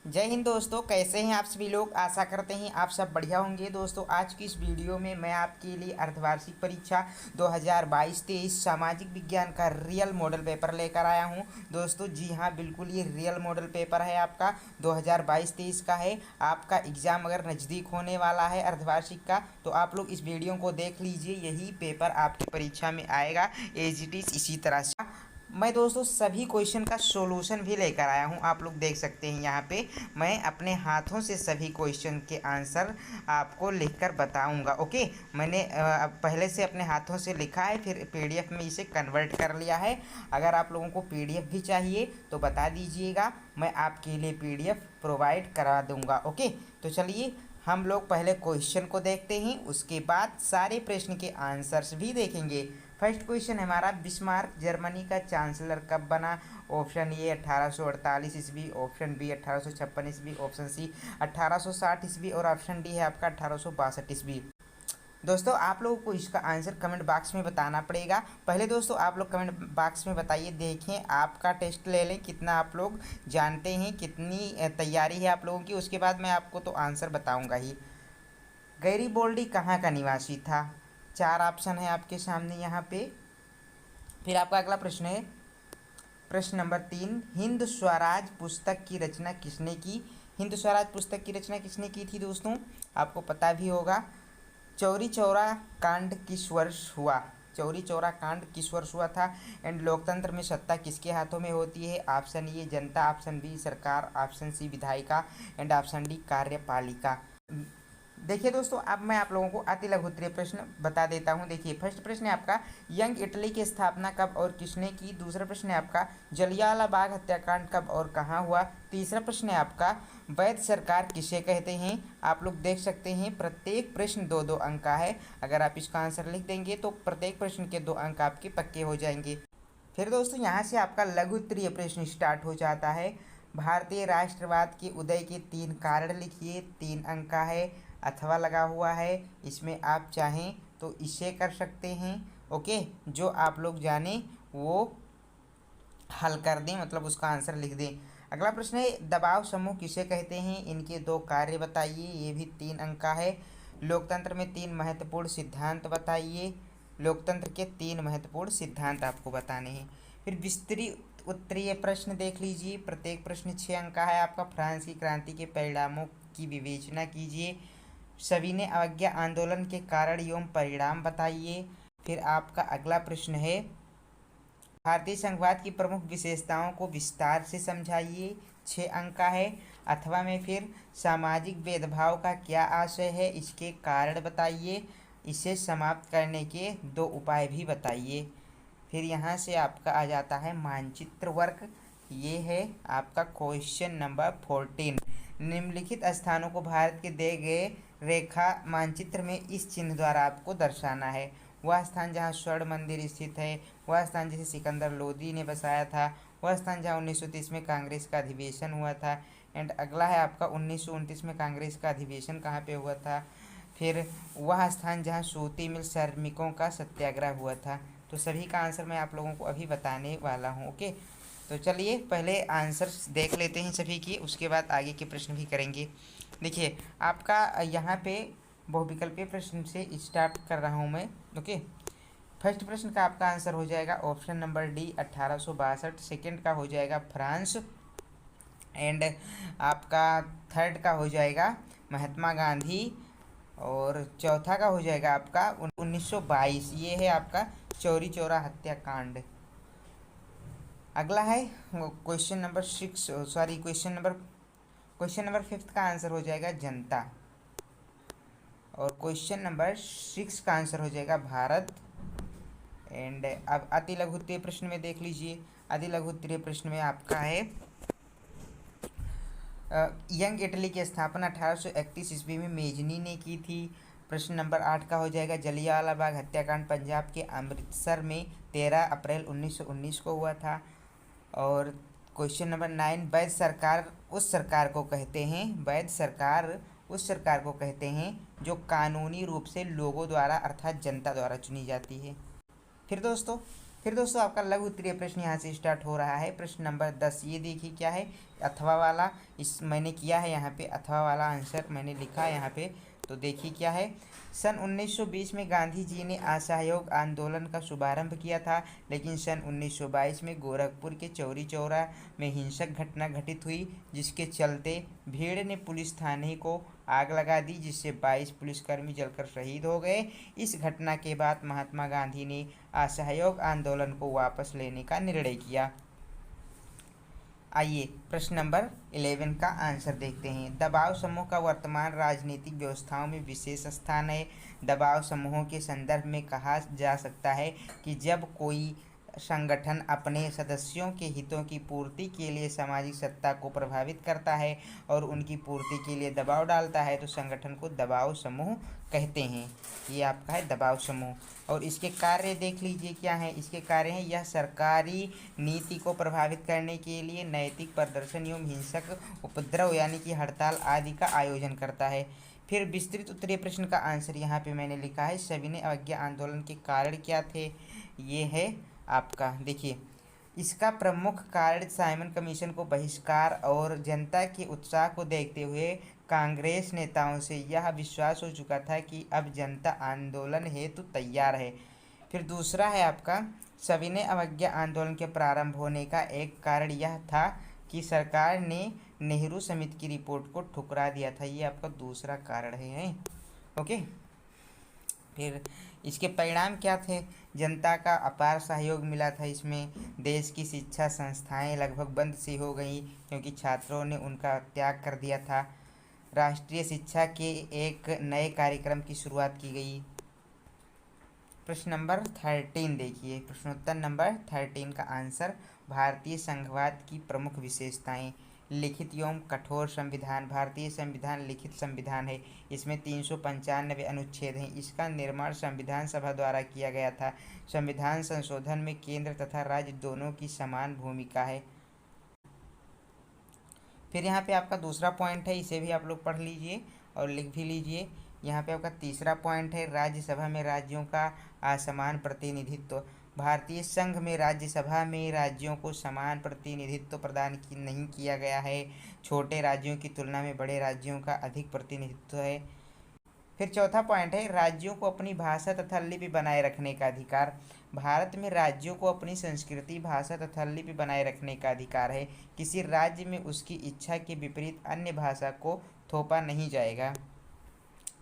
जय हिंद दोस्तों, कैसे हैं आप सभी लोग। आशा करते हैं आप सब बढ़िया होंगे। दोस्तों आज की इस वीडियो में मैं आपके लिए अर्धवार्षिक परीक्षा 2022-23 सामाजिक विज्ञान का रियल मॉडल पेपर लेकर आया हूं। दोस्तों जी हाँ, बिल्कुल ये रियल मॉडल पेपर है, आपका 2022-23 का है। आपका एग्ज़ाम अगर नज़दीक होने वाला है अर्धवार्षिक का, तो आप लोग इस वीडियो को देख लीजिए। यही पेपर आपकी परीक्षा में आएगा एज इट इज़ इसी तरह से। मैं दोस्तों सभी क्वेश्चन का सॉल्यूशन भी लेकर आया हूं। आप लोग देख सकते हैं यहाँ पे मैं अपने हाथों से सभी क्वेश्चन के आंसर आपको लिखकर बताऊंगा। ओके, मैंने पहले से अपने हाथों से लिखा है, फिर पीडीएफ में इसे कन्वर्ट कर लिया है। अगर आप लोगों को पीडीएफ भी चाहिए तो बता दीजिएगा, मैं आपके लिए पीडीएफ प्रोवाइड करा दूंगा। ओके, तो चलिए हम लोग पहले क्वेश्चन को देखते हैं, उसके बाद सारे प्रश्न के आंसर्स भी देखेंगे। फर्स्ट क्वेश्चन हमारा, बिस्मार्क जर्मनी का चांसलर कब बना। ऑप्शन ए 1848 ईस्वी, ऑप्शन बी 1856 ईस्वी, ऑप्शन सी 1860 ईस्वी और ऑप्शन डी है आपका 1862 ईस्वी। दोस्तों आप लोगों को इसका आंसर कमेंट बॉक्स में बताना पड़ेगा। पहले दोस्तों आप लोग कमेंट बॉक्स में बताइए, देखें आपका टेस्ट ले लें कितना आप लोग जानते हैं, कितनी तैयारी है आप लोगों की। उसके बाद मैं आपको तो आंसर बताऊंगा ही। गैरीबोल्डी कहाँ का निवासी था। चार ऑप्शन है आपके सामने यहाँ पे। फिर आपका अगला प्रश्न है, प्रश्न नंबर 3, हिंद स्वराज पुस्तक की रचना किसने की। हिंद स्वराज पुस्तक की रचना किसने की थी दोस्तों, आपको पता भी होगा। चौरी चौरा कांड किस वर्ष हुआ। चौरी चौरा कांड किस वर्ष हुआ था। एंड लोकतंत्र में सत्ता किसके हाथों में होती है। Option A Janata, option B सरकार, ऑप्शन सी विधायिका एंड ऑप्शन डी कार्यपालिका। देखिए दोस्तों, अब मैं आप लोगों को अति लघु उत्तरीय प्रश्न बता देता हूं। देखिए फर्स्ट प्रश्न है आपका, यंग इटली की स्थापना कब और किसने की। दूसरा प्रश्न है आपका, जलियांवाला बाग हत्याकांड कब और कहां हुआ। तीसरा प्रश्न है आपका, वैध सरकार किसे कहते हैं। आप लोग देख सकते हैं प्रत्येक प्रश्न 2-2 अंक का है। अगर आप इसका आंसर लिख देंगे तो प्रत्येक प्रश्न के 2 अंक आपके पक्के हो जाएंगे। फिर दोस्तों यहाँ से आपका लघु उत्तरीय प्रश्न स्टार्ट हो जाता है। भारतीय राष्ट्रवाद के उदय के 3 कारण लिखिए। 3 अंक का है, अथवा लगा हुआ है, इसमें आप चाहें तो इसे कर सकते हैं। ओके, जो आप लोग जाने वो हल कर दें, मतलब उसका आंसर लिख दें। अगला प्रश्न है, दबाव समूह किसे कहते हैं, इनके 2 कार्य बताइए। ये भी 3 अंक का है। लोकतंत्र में 3 महत्वपूर्ण सिद्धांत बताइए। लोकतंत्र के 3 महत्वपूर्ण सिद्धांत आपको बताने हैं। फिर विस्तृत उत्तरीय प्रश्न देख लीजिए। प्रत्येक प्रश्न 6 अंक का है आपका। फ्रांस की क्रांति के परिणामों की विवेचना कीजिए। सविनय अवज्ञा आंदोलन के कारण एवं परिणाम बताइए। फिर आपका अगला प्रश्न है, भारतीय संघवाद की प्रमुख विशेषताओं को विस्तार से समझाइए। 6 अंक का है। अथवा में फिर सामाजिक भेदभाव का क्या आशय है, इसके कारण बताइए। इसे समाप्त करने के 2 उपाय भी बताइए। फिर यहाँ से आपका आ जाता है मानचित्र वर्क। ये है आपका क्वेश्चन नंबर 14। निम्नलिखित स्थानों को भारत के दिए गए रेखा मानचित्र में इस चिन्ह द्वारा आपको दर्शाना है। वह स्थान जहाँ स्वर्ण मंदिर स्थित है, वह स्थान जिसे सिकंदर लोदी ने बसाया था, वह स्थान जहाँ 1930 में कांग्रेस का अधिवेशन हुआ था। एंड अगला है आपका 1929 में कांग्रेस का अधिवेशन कहाँ पे हुआ था। फिर वह स्थान जहाँ सूती मिल श्रमिकों का सत्याग्रह हुआ था। तो सभी का आंसर मैं आप लोगों को अभी बताने वाला हूँ। ओके, तो चलिए पहले आंसर्स देख लेते हैं सभी की, उसके बाद आगे के प्रश्न भी करेंगे। देखिए आपका यहाँ पे बहुविकल्पीय प्रश्न से स्टार्ट कर रहा हूँ मैं। ओके, फर्स्ट प्रश्न का आपका आंसर हो जाएगा ऑप्शन नंबर डी 1862। सेकंड का हो जाएगा फ्रांस। एंड आपका थर्ड का हो जाएगा महात्मा गांधी। और चौथा का हो जाएगा आपका 1922। ये है आपका चौरी चौरा हत्याकांड। अगला है question number 6, sorry question number 5 का आंसर हो जाएगा जनता। और क्वेश्चन नंबर 6 का आंसर हो जाएगा भारत। एंड अब अति लघु उत्तरीय प्रश्न में देख लीजिए। अति लघु उत्तरीय प्रश्न में आपका है, यंग इटली की स्थापना 1831 ईस्वी में मेजनी ने की थी। प्रश्न नंबर 8 का हो जाएगा, जलियांवाला बाग हत्याकांड पंजाब के अमृतसर में 13 अप्रैल 1919 को हुआ था। और क्वेश्चन नंबर 9, वैध सरकार उस सरकार को कहते हैं, वैध सरकार उस सरकार को कहते हैं जो कानूनी रूप से लोगों द्वारा अर्थात जनता द्वारा चुनी जाती है। फिर दोस्तों फिर दोस्तों आपका लघु उत्तरीय प्रश्न यहाँ से स्टार्ट हो रहा है। प्रश्न नंबर 10, ये देखिए क्या है, अथवा वाला। इस मैंने किया है यहाँ पे अथवा वाला आंसर मैंने लिखा है यहाँ पे। तो देखिए क्या है, सन 1920 में गांधी जी ने असहयोग आंदोलन का शुभारंभ किया था, लेकिन सन 1922 में गोरखपुर के चौरी चौरा में हिंसक घटना घटित हुई, जिसके चलते भीड़ ने पुलिस थाने को आग लगा दी, जिससे 22 पुलिसकर्मी जलकर शहीद हो गए। इस घटना के बाद महात्मा गांधी ने असहयोग आंदोलन को वापस लेने का निर्णय किया। आइए प्रश्न नंबर 11 का आंसर देखते हैं। दबाव समूह का वर्तमान राजनीतिक व्यवस्थाओं में विशेष स्थान है। दबाव समूहों के संदर्भ में कहा जा सकता है कि जब कोई संगठन अपने सदस्यों के हितों की पूर्ति के लिए सामाजिक सत्ता को प्रभावित करता है और उनकी पूर्ति के लिए दबाव डालता है, तो संगठन को दबाव समूह कहते हैं। ये आपका है दबाव समूह। और इसके कार्य देख लीजिए क्या है, इसके कार्य हैं, यह सरकारी नीति को प्रभावित करने के लिए नैतिक प्रदर्शन एवं हिंसक उपद्रव यानी कि हड़ताल आदि का आयोजन करता है। फिर विस्तृत उत्तरीय प्रश्न का आंसर यहाँ पे मैंने लिखा है, सविनय अवज्ञा आंदोलन के कारण क्या थे। ये है आपका, देखिए इसका प्रमुख कारण साइमन कमीशन को बहिष्कार और जनता के उत्साह को देखते हुए कांग्रेस नेताओं से यह विश्वास हो चुका था कि अब जनता आंदोलन हेतु तैयार है। फिर दूसरा है आपका, सविनय अवज्ञा आंदोलन के प्रारंभ होने का एक कारण यह था कि सरकार ने नेहरू समिति की रिपोर्ट को ठुकरा दिया था। ये आपका दूसरा कारण है। ओके, फिर इसके परिणाम क्या थे, जनता का अपार सहयोग मिला था इसमें। देश की शिक्षा संस्थाएं लगभग बंद सी हो गई क्योंकि छात्रों ने उनका त्याग कर दिया था। राष्ट्रीय शिक्षा के एक नए कार्यक्रम की शुरुआत की गई। प्रश्न नंबर 13 देखिए, प्रश्नोत्तर नंबर 13 का आंसर, भारतीय संघवाद की प्रमुख विशेषताएं। लिखित एवं कठोर संविधान। भारतीय संविधान लिखित संविधान है, इसमें 395 अनुच्छेद हैं। इसका निर्माण संविधान सभा द्वारा किया गया था। संविधान संशोधन में केंद्र तथा राज्य दोनों की समान भूमिका है। फिर यहाँ पे आपका दूसरा पॉइंट है, इसे भी आप लोग पढ़ लीजिए और लिख भी लीजिए। यहाँ पे आपका तीसरा पॉइंट है, राज्यसभा में राज्यों का असमान प्रतिनिधित्व। भारतीय संघ में राज्यसभा में राज्यों को समान प्रतिनिधित्व प्रदान नहीं किया गया है। छोटे राज्यों की तुलना में बड़े राज्यों का अधिक प्रतिनिधित्व है। फिर चौथा पॉइंट है, राज्यों को अपनी भाषा तथा लिपि बनाए रखने का अधिकार। भारत में राज्यों को अपनी संस्कृति, भाषा तथा लिपि बनाए रखने का अधिकार है। किसी राज्य में उसकी इच्छा के विपरीत अन्य भाषा को थोपा नहीं जाएगा।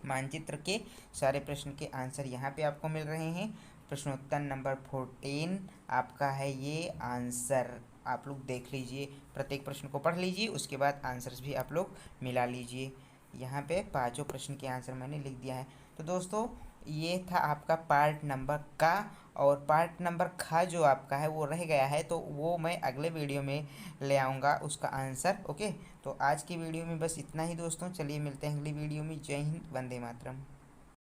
मानचित्र के सारे प्रश्न के आंसर यहाँ पे आपको मिल रहे हैं। प्रश्नोत्तर नंबर 14 आपका है ये आंसर। आप लोग देख लीजिए, प्रत्येक प्रश्न को पढ़ लीजिए, उसके बाद आंसर्स भी आप लोग मिला लीजिए। यहाँ पे पांचों प्रश्न के आंसर मैंने लिख दिया है। तो दोस्तों ये था आपका पार्ट नंबर का, और पार्ट नंबर खा जो आपका है वो रह गया है, तो वो मैं अगले वीडियो में ले आऊँगा उसका आंसर। ओके, तो आज की वीडियो में बस इतना ही दोस्तों। चलिए मिलते हैं अगली वीडियो में। जय हिंद, वंदे मातरम।